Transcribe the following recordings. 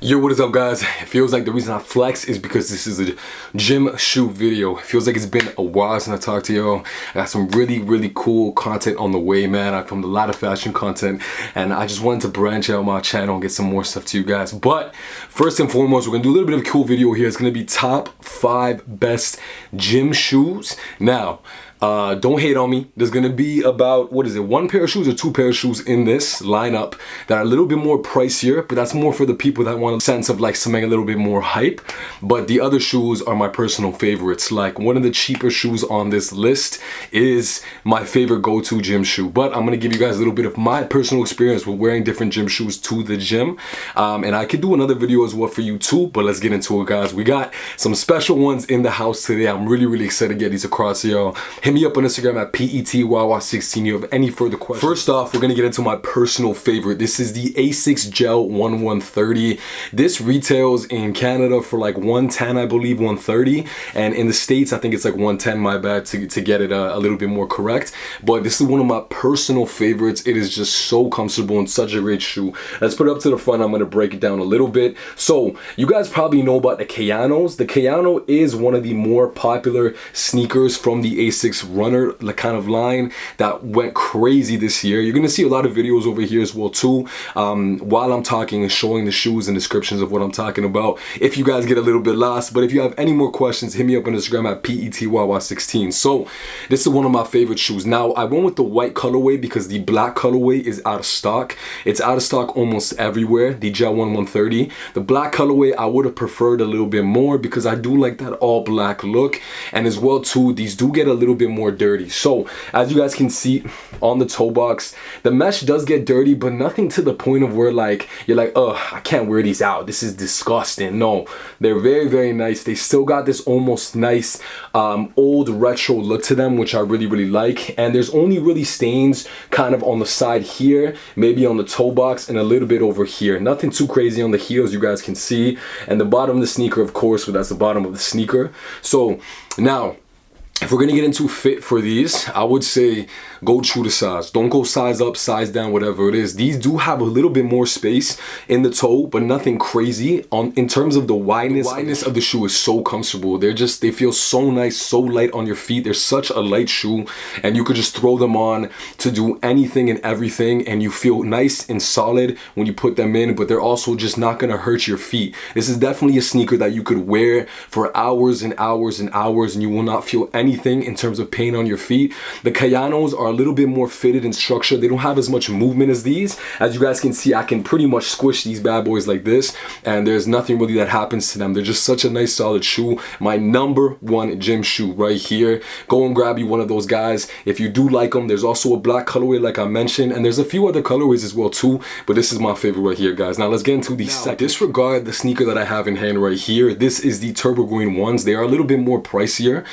Yo, what is up, guys? It feels like the reason I flex is because this is a gym shoe video. It feels like it's been a while since I talked to y'all. I got some really cool content on the way, man. I filmed a lot of fashion content and I just wanted to branch out my channel and get some more stuff to you guys. But first and foremost, we're gonna do a little bit of a cool video here. It's gonna be top 5 best gym shoes. Now, don't hate on me. There's gonna be about, what is it, 1 pair of shoes or 2 pair of shoes in this lineup that are a little bit more pricier, but that's more for the people that want a sense of like something a little bit more hype. But the other shoes are my personal favorites. Like, one of the cheaper shoes on this list is my favorite go-to gym shoe. But I'm gonna give you guys a little bit of my personal experience with wearing different gym shoes to the gym. And I could do another video as well for you too, but let's get into it, guys. We got some special ones in the house today. I'm really excited to get these across to y'all. Hit me up on Instagram at PETYY16 if you have any further questions. First off, we're gonna get into my personal favorite. This is the ASICS Gel 1130. This retails in Canada for like 110, I believe, 130. And in the States, I think it's like 110, my bad, to get it a little bit more correct. But this is one of my personal favorites. It is just so comfortable and such a great shoe. Let's put it up to the front. I'm gonna break it down a little bit. So, you guys probably know about the Kayanos. The Kayano is one of the more popular sneakers from the ASICS runner kind of line that went crazy this year. You're gonna see a lot of videos over here as well too, while I'm talking and showing the shoes and descriptions of what I'm talking about, if you guys get a little bit lost. But if you have any more questions, hit me up on Instagram at PETYY16. So this is one of my favorite shoes. Now, I went with the white colorway because the black colorway is out of stock. It's out of stock almost everywhere, the Gel 1130. The black colorway I would have preferred a little bit more because I do like that all black look, and as well too, these do get a little bit more dirty. So as you guys can see on the toe box, the mesh does get dirty, but nothing to the point of where like you're like, oh, I can't wear these out, this is disgusting. No, they're very nice. They still got this almost nice old retro look to them, which I really like. And there's only really stains kind of on the side here, maybe on the toe box, and a little bit over here. Nothing too crazy on the heels, you guys can see, and the bottom of the sneaker, of course, but that's the bottom of the sneaker. So now, if we're gonna get into fit for these, I would say go true to size. Don't go size up, size down, whatever it is. These do have a little bit more space in the toe, but nothing crazy. In terms of the wideness of the shoe is so comfortable. They feel so nice, so light on your feet. They're such a light shoe, and you could just throw them on to do anything and everything, and you feel nice and solid when you put them in, but they're also just not gonna hurt your feet. This is definitely a sneaker that you could wear for hours and hours and hours, and you will not feel anything in terms of pain on your feet. The Kayanos are a little bit more fitted and structured. They don't have as much movement as these. As you guys can see, I can pretty much squish these bad boys like this, and there's nothing really that happens to them. They're just such a nice solid shoe. My #1 gym shoe right here. Go and grab you one of those, guys, if you do like them. There's also a black colorway like I mentioned, and there's a few other colorways as well too, but this is my favorite right here, guys. Now let's get into the second. Disregard the sneaker that I have in hand right here. This is the Turbo Green ones. They are a little bit more pricier,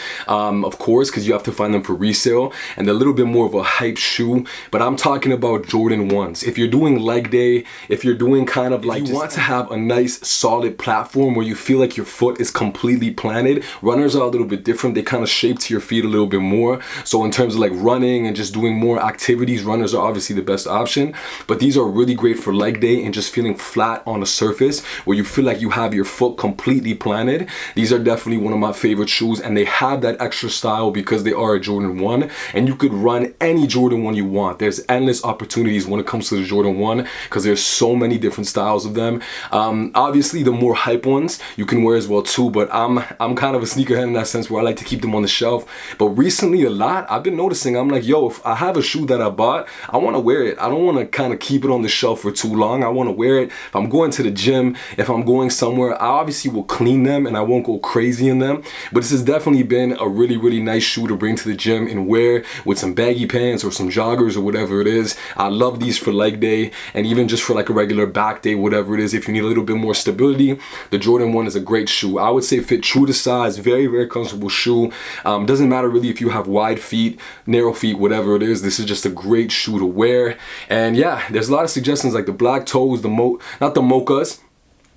of course, because you have to find them for resale, and they're a little bit more of a hype shoe. But I'm talking about Jordan 1s. If you're doing leg day, if you're doing kind of like, you want to have a nice solid platform where you feel like your foot is completely planted. Runners are a little bit different. They kind of shape to your feet a little bit more. So in terms of like running and just doing more activities, runners are obviously the best option. But these are really great for leg day and just feeling flat on a surface where you feel like you have your foot completely planted. These are definitely one of my favorite shoes, and they have that extra style because they are a Jordan 1, and you could run any Jordan 1 you want. There's endless opportunities when it comes to the Jordan 1 because there's so many different styles of them. Obviously, the more hype ones you can wear as well too, but I'm kind of a sneakerhead in that sense where I like to keep them on the shelf. But recently a lot, I've been noticing, I'm like, yo, if I have a shoe that I bought, I want to wear it. I don't want to kind of keep it on the shelf for too long. I want to wear it. If I'm going to the gym, if I'm going somewhere, I obviously will clean them and I won't go crazy in them. But this has definitely been a really nice shoe to bring to the gym and wear with some baggy pants or some joggers or whatever it is. I love these for leg day, and even just for like a regular back day, whatever it is. If you need a little bit more stability, the Jordan 1 is a great shoe. I would say fit true to size, very comfortable shoe. Doesn't matter really if you have wide feet, narrow feet, whatever it is. This is just a great shoe to wear. And yeah, there's a lot of suggestions like the black toes, not the mochas.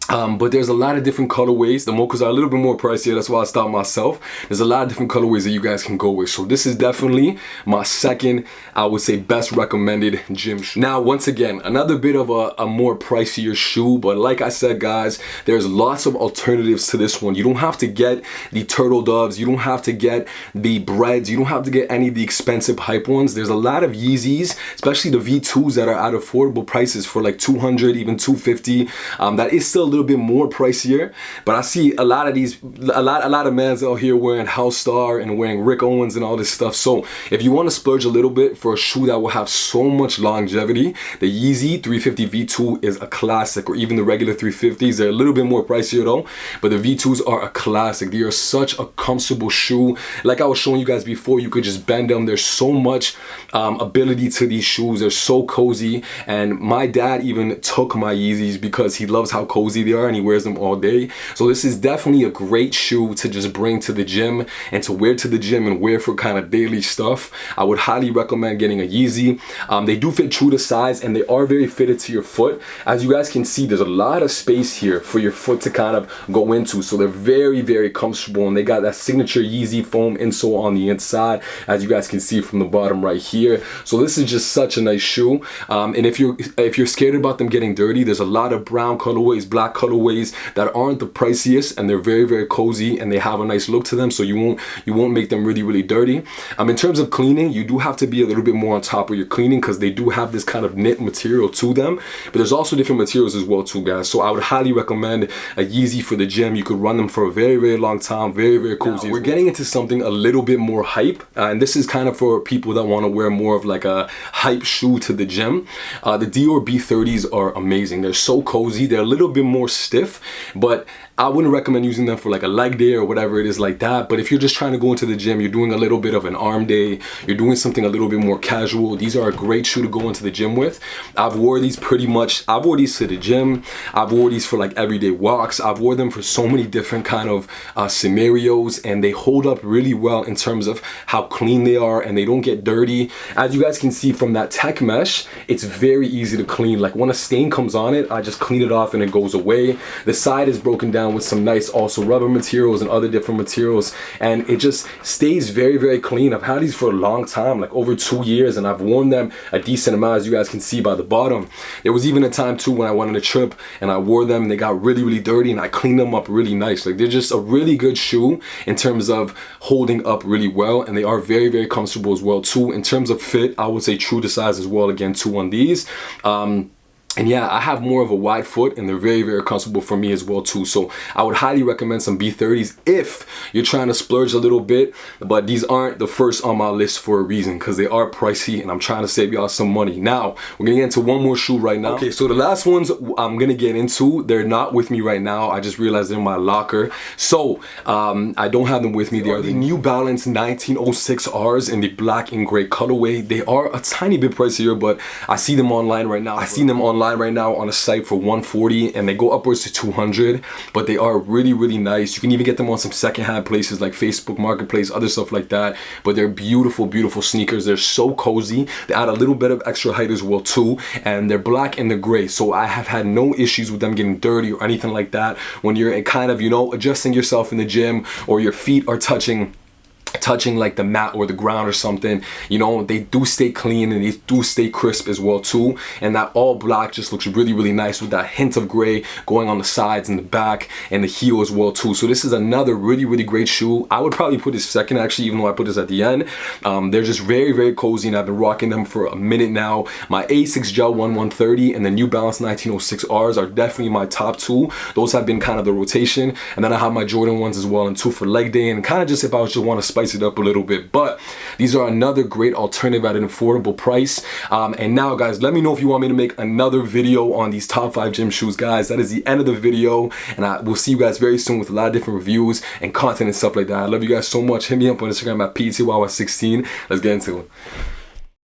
But there's a lot of different colorways. The mochas are a little bit more pricier. That's why I stopped myself. There's a lot of different colorways that you guys can go with. So this is definitely my second, I would say, best recommended gym shoe. Now, once again, another bit of a more pricier shoe. But like I said, guys, there's lots of alternatives to this one. You don't have to get the turtle doves. You don't have to get the breads. You don't have to get any of the expensive hype ones. There's a lot of Yeezys, especially the V2s that are at affordable prices for like 200, even 250. That is still a little bit more pricier, but I see a lot of these, a lot of mans out here wearing House Star and wearing Rick Owens and all this stuff. So if you want to splurge a little bit for a shoe that will have so much longevity, the Yeezy 350 V2 is a classic, or even the regular 350s. They're a little bit more pricier though, but the V2s are a classic. They are such a comfortable shoe. Like I was showing you guys before, you could just bend them. There's so much ability to these shoes. They're so cozy, and my dad even took my Yeezys because he loves how cozy they are and he wears them all day. So this is definitely a great shoe to just bring to the gym and to wear to the gym and wear for kind of daily stuff. I would highly recommend getting a Yeezy. They do fit true to size and they are very fitted to your foot. As you guys can see, there's a lot of space here for your foot to kind of go into. So they're very, very comfortable, and they got that signature Yeezy foam insole on the inside, as you guys can see from the bottom right here. So this is just such a nice shoe. And if you're scared about them getting dirty, there's a lot of brown colorways, black colorways that aren't the priciest, and they're very, very cozy and they have a nice look to them, so you won't make them really, really dirty. In terms of cleaning, you do have to be a little bit more on top of your cleaning because they do have this kind of knit material to them, but there's also different materials as well too, guys. So I would highly recommend a Yeezy for the gym. You could run them for a very, very long time. Very, very cozy. Now, we're getting into something a little bit more hype, and this is kind of for people that want to wear more of like a hype shoe to the gym. The Dior B30s are amazing. They're so cozy. They're a little bit more stiff, but I wouldn't recommend using them for like a leg day or whatever it is like that. But if you're just trying to go into the gym, you're doing a little bit of an arm day, you're doing something a little bit more casual, these are a great shoe to go into the gym with. I've wore these to the gym. I've wore these for like everyday walks. I've wore them for so many different kind of scenarios, and they hold up really well in terms of how clean they are, and they don't get dirty. As you guys can see from that tech mesh, it's very easy to clean. Like when a stain comes on it, I just clean it off and it goes away. The side is broken down with some nice also rubber materials and other different materials, and it just stays very, very clean. I've had these for a long time, like over 2 years, and I've worn them a decent amount, as you guys can see by the bottom. There was even a time too when I went on a trip and I wore them and they got really, really dirty, and I cleaned them up really nice. Like they're just a really good shoe in terms of holding up really well, and they are very, very comfortable as well too. In terms of fit, I would say true to size as well, again too, on these. And yeah, I have more of a wide foot, and they're very, very comfortable for me as well too. So I would highly recommend some B30s if you're trying to splurge a little bit, but these aren't the first on my list for a reason, because they are pricey and I'm trying to save y'all some money. Now, we're gonna get into one more shoe right now. Okay, so the last ones I'm gonna get into, they're not with me right now. I just realized they're in my locker. So I don't have them with me. They are the New Balance 1906Rs in the black and gray colorway. They are a tiny bit pricier, but I see them online right now. I see them online right now on a site for $140, and they go upwards to $200, but they are really, really nice. You can even get them on some secondhand places like Facebook Marketplace, other stuff like that. But they're beautiful, beautiful sneakers. They're so cozy. They add a little bit of extra height as well too, and they're black and they're gray, so I have had no issues with them getting dirty or anything like that. When you're kind of, you know, adjusting yourself in the gym, or your feet are touching like the mat or the ground or something, you know, they do stay clean and they do stay crisp as well too. And that all black just looks really, really nice with that hint of gray going on the sides and the back and the heel as well too. So this is another really, really great shoe. I would probably put this second, actually, even though I put this at the end. They're just very, very cozy, and I've been rocking them for a minute now. My ASICS Gel 130 and the New Balance 1906Rs are definitely my top two. Those have been kind of the rotation, and then I have my Jordan ones as well, and two for leg day, and kind of just if I just want to spice it up a little bit. But these are another great alternative at an affordable price. And now, guys, let me know if you want me to make another video on these top 5 gym shoes. Guys, that is the end of the video, and I will see you guys very soon with a lot of different reviews and content and stuff like that. I love you guys so much. Hit me up on Instagram at PTYY16. Let's get into it.